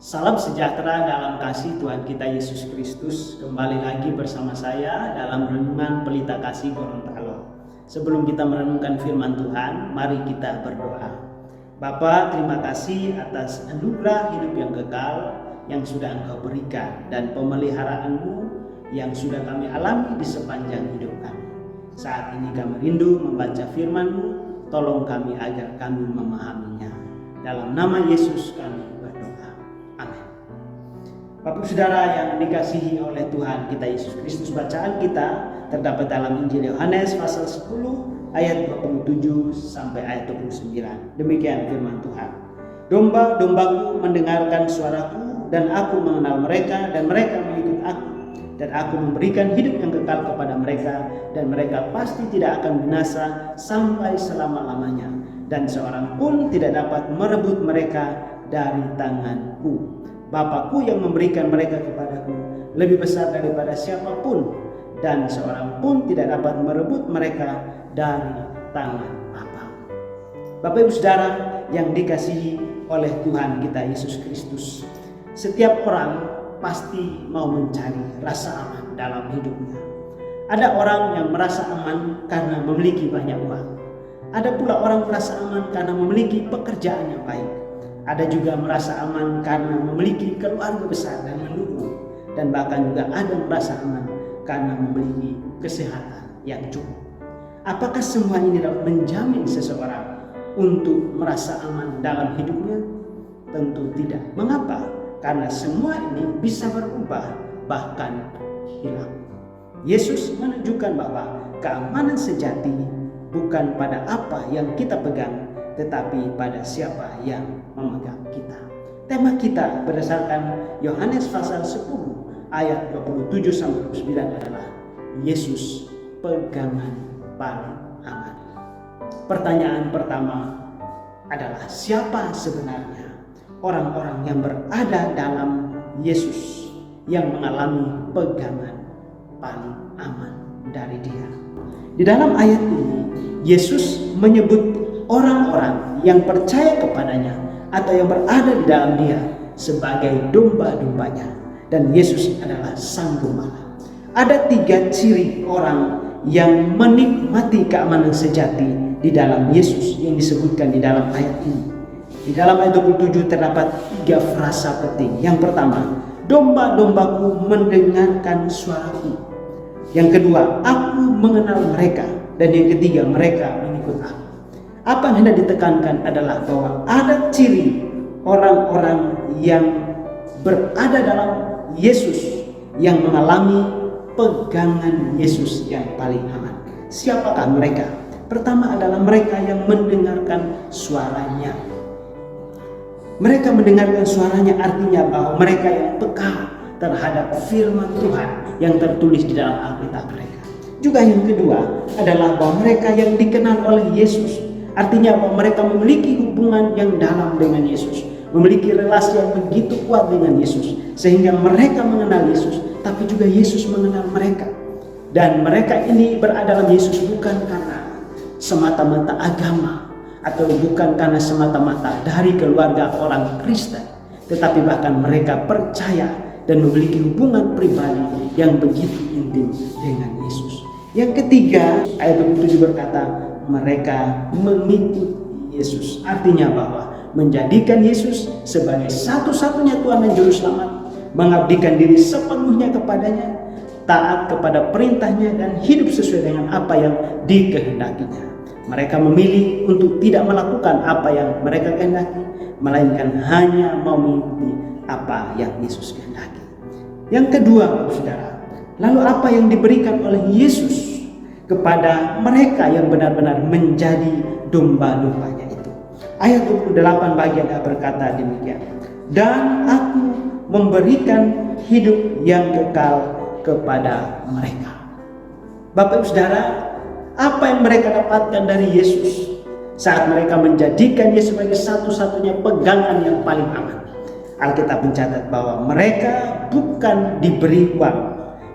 Salam sejahtera dalam kasih Tuhan kita Yesus Kristus. Kembali lagi bersama saya dalam renungan Pelita Kasih Gorontalo. Sebelum kita merenungkan firman Tuhan, mari kita berdoa. Bapa, terima kasih atas anugerah hidup yang kekal yang sudah Engkau berikan dan pemeliharaanmu yang sudah kami alami di sepanjang hidup kami. Saat ini kami rindu membaca firman-Mu, tolong kami agar kami memahaminya. Dalam nama Yesus kami berdoa. Amin. Bapak Saudara yang dikasihi oleh Tuhan kita Yesus Kristus, bacaan kita terdapat dalam Injil Yohanes pasal 10 ayat 27 sampai ayat 29. Demikian firman Tuhan. Domba-dombaku mendengarkan suaraku, dan aku mengenal mereka, dan mereka mengikut aku. Dan aku memberikan hidup yang kekal kepada mereka, dan mereka pasti tidak akan binasa sampai selama-lamanya. Dan seorang pun tidak dapat merebut mereka dari tanganku. Bapakku yang memberikan mereka kepadaku lebih besar daripada siapapun, dan seorang pun tidak dapat merebut mereka dari tangan Bapa. Bapak Ibu Saudara yang dikasihi oleh Tuhan kita Yesus Kristus, setiap orang pasti mau mencari rasa aman dalam hidupnya. Ada orang yang merasa aman karena memiliki banyak uang. Ada pula orang merasa aman karena memiliki pekerjaan yang baik. Ada juga merasa aman karena memiliki keluarga besar dan mendukung. Dan bahkan juga ada yang merasa aman karena memiliki kesehatan yang cukup. Apakah semua ini dapat menjamin seseorang untuk merasa aman dalam hidupnya? Tentu tidak. Mengapa? Karena semua ini bisa berubah, bahkan hilang. Yesus menunjukkan bahwa keamanan sejati bukan pada apa yang kita pegang, tetapi pada siapa yang memegang kita. Tema kita berdasarkan Yohanes pasal 10 ayat 27 sampai 29 adalah Yesus pegangan paling aman. Pertanyaan pertama adalah, siapa sebenarnya orang-orang yang berada dalam Yesus yang mengalami pegangan paling aman dari Dia? Di dalam ayat ini Yesus menyebut orang-orang yang percaya kepadanya atau yang berada di dalam Dia sebagai domba-dombanya, dan Yesus adalah sang gembala. Ada 3 ciri orang yang menikmati keamanan sejati di dalam Yesus yang disebutkan di dalam ayat ini. Di dalam ayat 27 terdapat 3 frasa penting. Yang pertama, domba-dombaku mendengarkan suaraku. Yang kedua, aku mengenal mereka. Dan yang ketiga, mereka mengikut aku. Apa yang hendak ditekankan adalah bahwa ada ciri orang-orang yang berada dalam Yesus yang mengalami pegangan Yesus yang paling aman. Siapakah mereka? Pertama adalah mereka yang mendengarkan suaranya. Mereka mendengarkan suaranya artinya bahwa mereka yang peka terhadap firman Tuhan yang tertulis di dalam Alkitab mereka. Juga yang kedua adalah bahwa mereka yang dikenal oleh Yesus. Artinya bahwa mereka memiliki hubungan yang dalam dengan Yesus, memiliki relasi yang begitu kuat dengan Yesus, sehingga mereka mengenal Yesus, tapi juga Yesus mengenal mereka. Dan mereka ini berada dalam Yesus bukan karena semata-mata agama, atau bukan karena semata-mata dari keluarga orang Kristen, tetapi bahkan mereka percaya dan memiliki hubungan pribadi yang begitu intim dengan Yesus. Yang ketiga, ayat 27 berkata, mereka mengikuti Yesus. Artinya bahwa menjadikan Yesus sebagai satu-satunya Tuhan dan Juru Selamat, mengabdikan diri sepenuhnya kepadanya, taat kepada perintahnya, dan hidup sesuai dengan apa yang dikehendakinya. Mereka memilih untuk tidak melakukan apa yang mereka kehendaki, melainkan hanya mau mengikuti apa yang Yesus kehendaki. Yang kedua, saudara, lalu apa yang diberikan oleh Yesus kepada mereka yang benar-benar menjadi domba-dombanya itu? Ayat 28 bagian A berkata demikian. Dan aku memberikan hidup yang kekal kepada mereka. Bapak Ibu Saudara, apa yang mereka dapatkan dari Yesus saat mereka menjadikan Yesus sebagai satu-satunya pegangan yang paling aman? Alkitab mencatat bahwa mereka bukan diberi uang,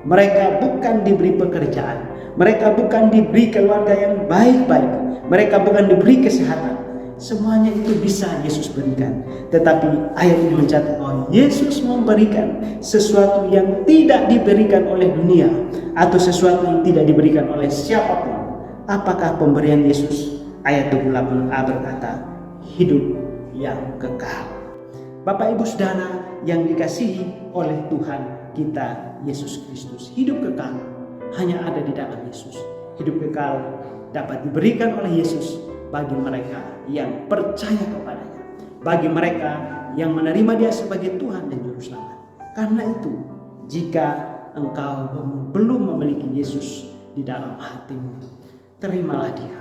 mereka bukan diberi pekerjaan, mereka bukan diberi keluarga yang baik-baik, mereka bukan diberi kesehatan. semuanya itu bisa Yesus berikan. Tetapi ayat ini mencatat bahwa Yesus memberikan sesuatu yang tidak diberikan oleh dunia atau sesuatu yang tidak diberikan oleh siapapun. Apakah pemberian Yesus? Ayat 28a berkata, hidup yang kekal. Bapak Ibu Saudara yang dikasihi oleh Tuhan kita Yesus Kristus, hidup kekal hanya ada di dalam Yesus. Hidup kekal dapat diberikan oleh Yesus bagi mereka yang percaya kepadanya, bagi mereka yang menerima Dia sebagai Tuhan dan Juru Selamat. Karena itu, jika engkau belum memiliki Yesus di dalam hatimu, terimalah Dia.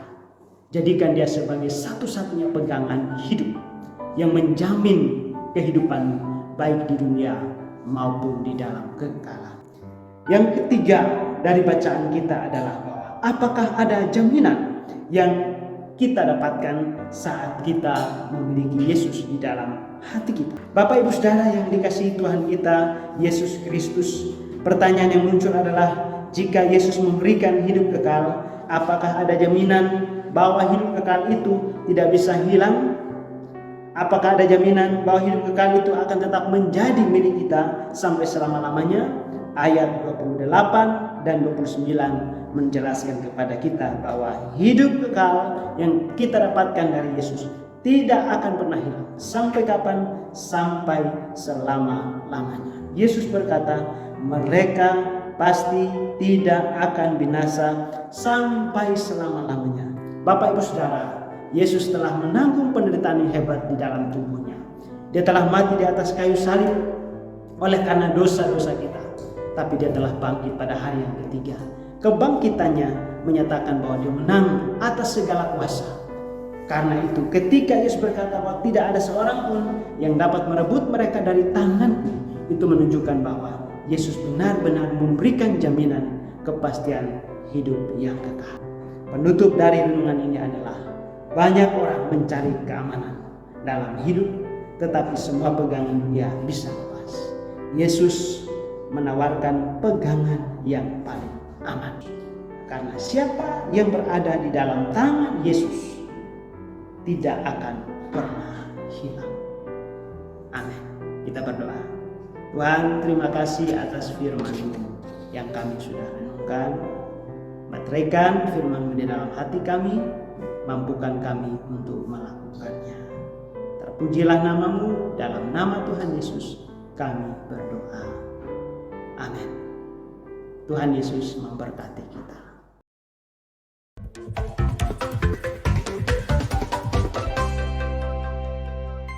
Jadikan Dia sebagai satu-satunya pegangan hidup yang menjamin kehidupan baik di dunia maupun di dalam kekekalan. Yang ketiga dari bacaan kita adalah bahwa apakah ada jaminan yang kita dapatkan saat kita memiliki Yesus di dalam hati kita. Bapak Ibu Saudara yang dikasihi Tuhan kita Yesus Kristus, pertanyaan yang muncul adalah, jika Yesus memberikan hidup kekal, apakah ada jaminan bahwa hidup kekal itu tidak bisa hilang? Apakah ada jaminan bahwa hidup kekal itu akan tetap menjadi milik kita sampai selama-lamanya? Ayat 28 dan 29 menjelaskan kepada kita bahwa hidup kekal yang kita dapatkan dari Yesus tidak akan pernah hilang. Sampai kapan? Sampai selama-lamanya. Yesus berkata, mereka pasti tidak akan binasa sampai selama-lamanya. Bapak Ibu Saudara, Yesus telah menanggung penderitaan yang hebat di dalam tubuhnya. Dia telah mati di atas kayu salib oleh karena dosa-dosa kita. Tapi Dia telah bangkit pada hari yang ketiga. Kebangkitannya menyatakan bahwa Dia menang atas segala kuasa. Karena itu ketika Yesus berkata bahwa tidak ada seorang pun yang dapat merebut mereka dari tanganku, itu menunjukkan bahwa Yesus benar-benar memberikan jaminan kepastian hidup yang kekal. Penutup dari renungan ini adalah, banyak orang mencari keamanan dalam hidup, tetapi semua pegangan dunia bisa lepas. Yesus menawarkan pegangan yang paling aman. Karena siapa yang berada di dalam tangan Yesus tidak akan pernah hilang. Amin. Kita berdoa. Tuhan, terima kasih atas firman-Mu yang kami sudah renungkan. Materaikan firman-Mu di dalam hati kami, mampukan kami untuk melakukannya. Terpujilah nama-Mu, dalam nama Tuhan Yesus kami berdoa. Amin. Tuhan Yesus memberkati kita.